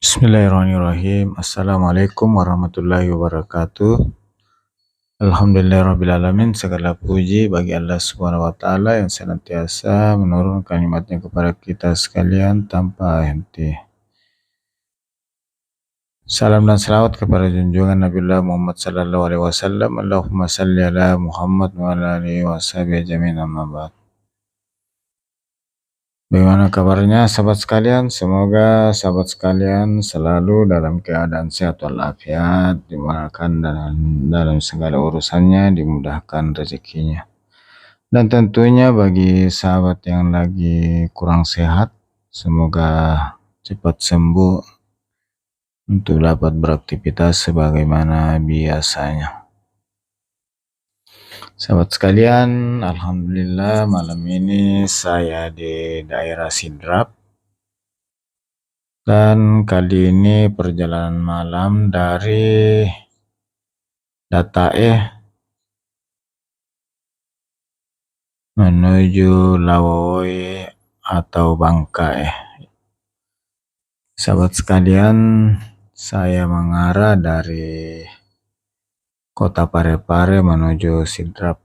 Bismillahirrahmanirrahim. Assalamualaikum warahmatullahi wabarakatuh. Alhamdulillahirrabbilalamin. Segala puji bagi Allah Subhanahu wa Ta'ala yang senantiasa menurunkan nikmatnya kepada kita sekalian tanpa henti. Salam dan salawat kepada junjungan Nabiullah Muhammad sallallahu alaihi wasallam. Allahumma salli ala Muhammad wa ala alihi washabihi ajmain, amma ba'd. Bagaimana kabarnya sahabat sekalian? Semoga sahabat sekalian selalu dalam keadaan sehat walafiat, dimudahkan dalam segala urusannya, dimudahkan rezekinya. Dan tentunya bagi sahabat yang lagi kurang sehat, semoga cepat sembuh untuk dapat beraktivitas sebagaimana biasanya. Sahabat sekalian, alhamdulillah malam ini saya di daerah Sidrap, dan kali ini perjalanan malam dari Dataeh menuju Lawoi atau Bangkaeh. Sahabat sekalian, saya mengarah dari Kota Parepare menuju Sidrap.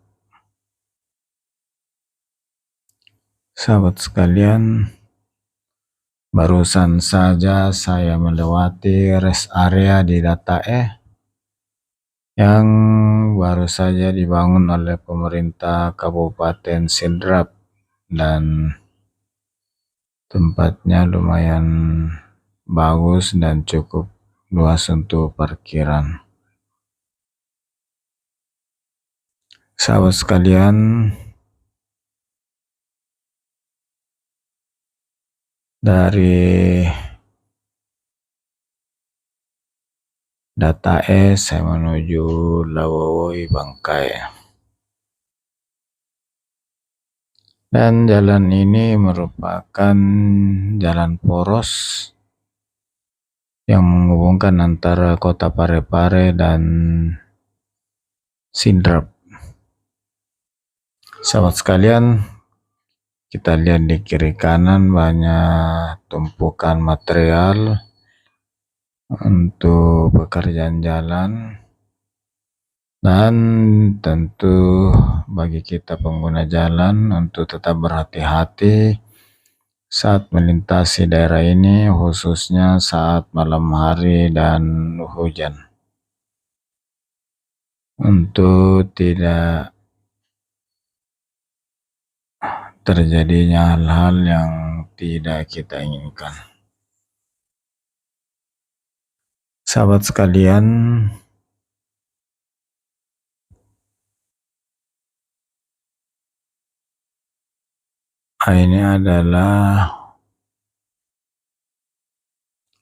Sahabat sekalian, barusan saja saya melewati rest area di Dataeh yang baru saja dibangun oleh pemerintah Kabupaten Sidrap, dan tempatnya lumayan bagus dan cukup luas untuk parkiran. Sahabat sekalian, dari Dataeh saya menuju Lawoi Bangkaeh, dan jalan ini merupakan jalan poros yang menghubungkan antara Kota Parepare dan Sidrap. Sahabat sekalian, kita lihat di kiri kanan banyak tumpukan material untuk pekerjaan jalan, dan tentu bagi kita pengguna jalan untuk tetap berhati-hati saat melintasi daerah ini, khususnya saat malam hari dan hujan, untuk tidak terjadinya hal-hal yang tidak kita inginkan. Sahabat sekalian, ini adalah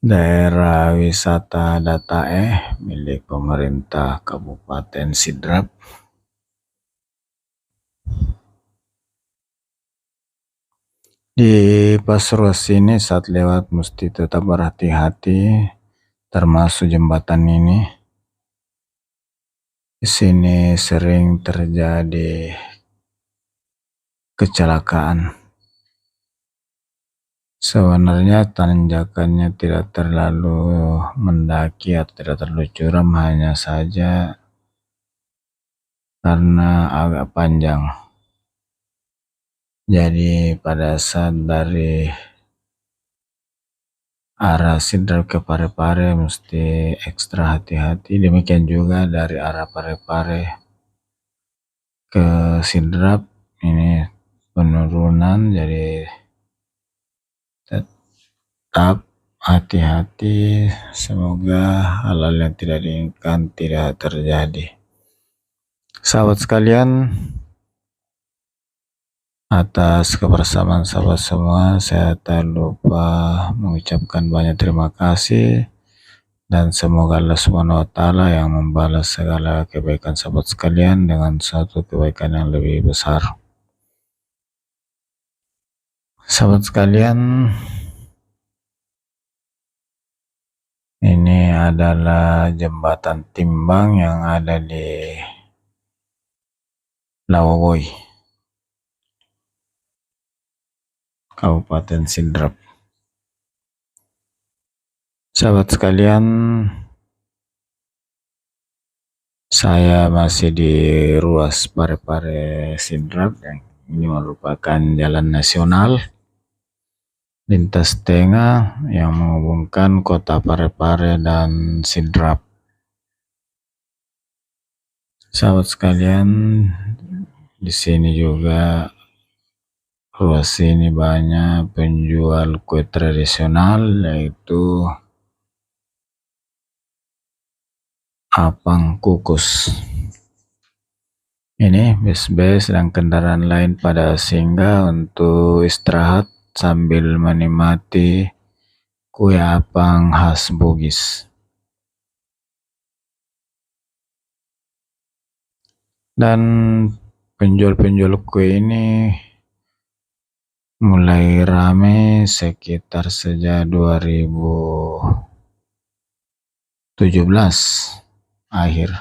daerah wisata Dataeh milik pemerintah Kabupaten Sidrap. Di pas ruas ini saat lewat mesti tetap berhati-hati, termasuk jembatan ini. Di sini sering terjadi kecelakaan. Sebenarnya tanjakannya tidak terlalu mendaki atau tidak terlalu curam, hanya saja karena agak panjang. Jadi pada saat dari arah Sidrap ke Parepare mesti ekstra hati-hati. Demikian juga dari arah Parepare ke Sidrap, ini penurunan, jadi tetap hati-hati. Semoga hal-hal yang tidak diinginkan tidak terjadi. Sahabat sekalian, atas kebersamaan sahabat semua, saya tak lupa mengucapkan banyak terima kasih, dan semoga Allah Subhanahu wa Ta'ala yang membalas segala kebaikan sahabat sekalian dengan satu kebaikan yang lebih besar. Sahabat sekalian, ini adalah jembatan timbang yang ada di Lawoi, Kabupaten Sidrap. Sahabat sekalian, saya masih di ruas Parepare Sidrap yang ini merupakan jalan nasional lintas tengah yang menghubungkan kota Parepare dan Sidrap. Sahabat sekalian, di sini juga ruas ini banyak penjual kue tradisional, yaitu apang kukus. Ini bis-bis dan kendaraan lain pada singgah untuk istirahat sambil menikmati kue apang khas Bugis. Dan penjual-penjual kue ini mulai ramai sekitar sejak 2017 akhir.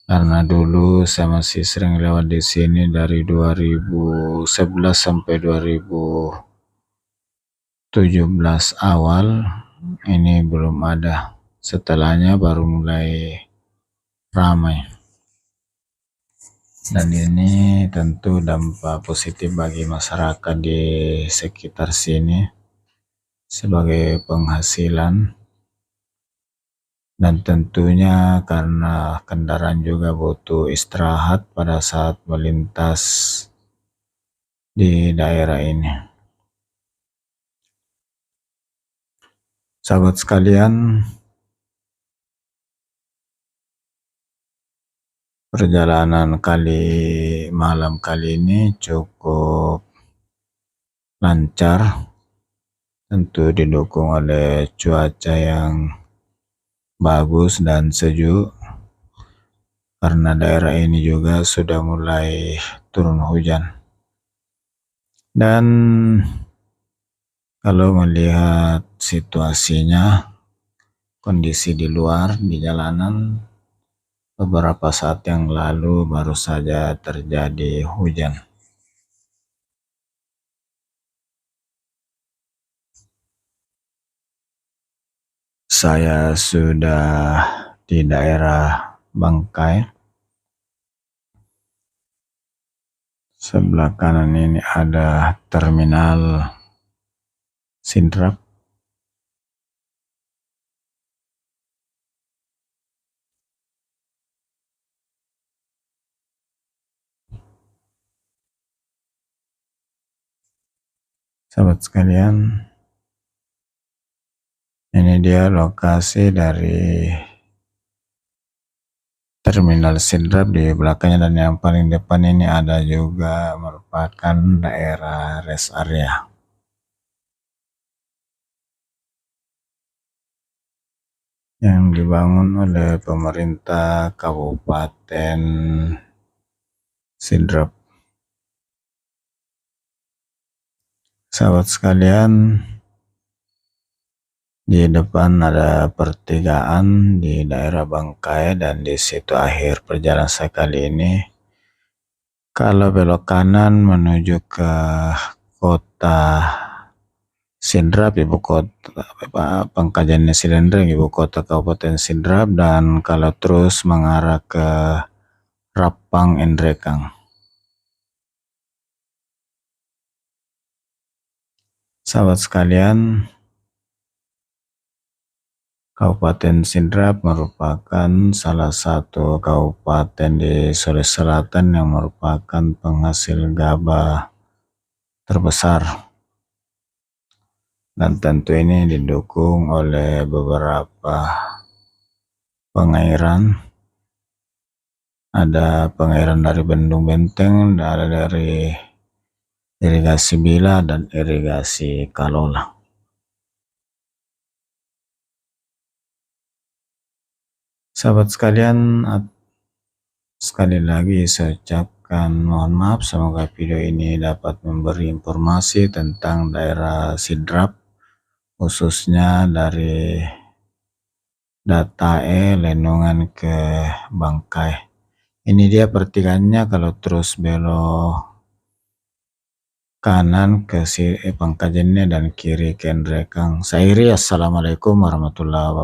Karena dulu saya masih sering lewat di sini dari 2011 sampai 2017 awal, ini belum ada. Setelahnya baru mulai ramai. Dan ini tentu dampak positif bagi masyarakat di sekitar sini sebagai penghasilan. Dan tentunya karena kendaraan juga butuh istirahat pada saat melintas di daerah ini. Sahabat sekalian, perjalanan malam kali ini cukup lancar, tentu didukung oleh cuaca yang bagus dan sejuk, karena daerah ini juga sudah mulai turun hujan. Dan kalau melihat situasinya, kondisi di luar di jalanan, beberapa saat yang lalu baru saja terjadi hujan. Saya sudah di daerah Bangkai. Sebelah kanan ini ada terminal Sidrap. Sahabat sekalian, ini dia lokasi dari terminal Sidrap di belakangnya, dan yang paling depan ini ada juga merupakan daerah rest area yang dibangun oleh pemerintah Kabupaten Sidrap. Sahabat sekalian, di depan ada pertigaan di daerah Bangkai, dan di situ akhir perjalanan saya kali ini. Kalau belok kanan menuju ke kota Sidrap, ibu kota Pangkajan Silendreng, ibu kota Kabupaten Sidrap, dan kalau terus mengarah ke Rapang Endrekang. Sahabat sekalian, Kabupaten Sidrap merupakan salah satu kabupaten di Sulawesi Selatan yang merupakan penghasil gabah terbesar. Dan tentu ini didukung oleh beberapa pengairan. Ada pengairan dari Bendung Benteng, ada dari irigasi Bila, dan irigasi Kalola. Sahabat sekalian, sekali lagi saya ucapkan mohon maaf. Semoga video ini dapat memberi informasi tentang daerah Sidrap, khususnya dari Datae Lenongan ke Bangkai. Ini dia pertigaannya. Kalau terus belok kanan ke pangkajennya dan kiri ke Kang Sairi. Assalamualaikum warahmatullahi wabarakatuh.